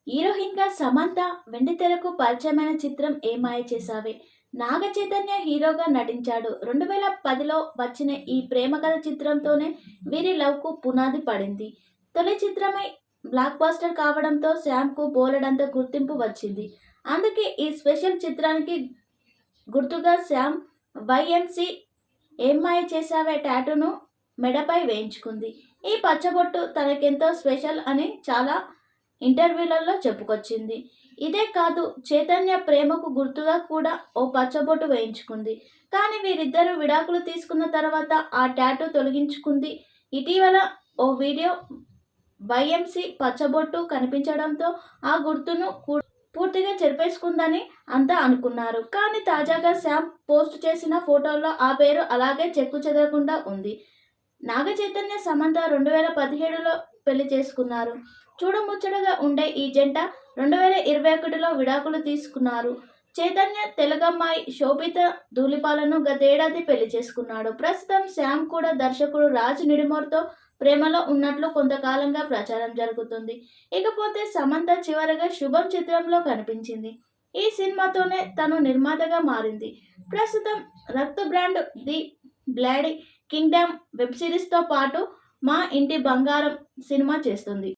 హీరోయిన్‌గా సమంత వెండితెరకు పరిచయమైన చిత్రం 'ఏ మాయ చేసావే'. నాగ చైతన్య హీరోగా నటించాడు. 2010లో వచ్చిన ఈ ప్రేమ కథ చిత్రంతోనే వీరి లవ్‌కు పునాది పడింది. తొలి చిత్రమే బ్లాక్ బస్టర్ కావడంతో శ్యామ్‌కు బోలెడంత గుర్తింపు వచ్చింది. అందుకే ఈ స్పెషల్ చిత్రానికి గుర్తుగా శ్యామ్ వైఎంసీ 'ఏం మాయ చేసావే' టాటూను మెడపై వేయించుకుంది. ఈ పచ్చబొట్టు తనకెంతో స్పెషల్ అని చాలా ఇంటర్వ్యూలలో చెప్పుకొచ్చింది. ఇదే కాదు చైతన్య ప్రేమకు గుర్తుగా కూడా ఓ పచ్చబొట్టు వేయించుకుంది. కానీ వీరిద్దరూ విడాకులు తీసుకున్న తర్వాత ఆ టాటూ తొలగించుకుంది. ఇటీవల ఓ వీడియో వైఎంసీ పచ్చబొట్టు కనిపించడంతో ఆ గుర్తును పూర్తిగా చెరిపేసుకుందని అంతా అనుకున్నారు. కానీ తాజాగా శ్యామ్ పోస్ట్ చేసిన ఫోటోల్లో ఆ పేరు అలాగే చెక్కుచెదరకుండా ఉంది. నాగ చైతన్య సమంత 2017లో పెళ్లి చేసుకున్నారు. చూడముచ్చటగా ఉండే ఈ జంట 2021లో విడాకులు తీసుకున్నారు. చైతన్య తెలుగమ్మాయి శోభిత ధూళిపాలను గతేడాది పెళ్లి చేసుకున్నాడు. ప్రస్తుతం శ్యామ్ కూడా దర్శకుడు రాజ్ నిడిమోర్తో ప్రేమలో ఉన్నట్లు కొంతకాలంగా ప్రచారం జరుగుతుంది. ఇకపోతే సమంత చివరగా శుభం చిత్రంలో కనిపించింది. ఈ సినిమాతోనే తను నిర్మాతగా మారింది. ప్రస్తుతం Rakt Brahmand the bloody kingdom web సిరీస్తో పాటు మా ఇంటి బంగారం సినిమా చేస్తుంది.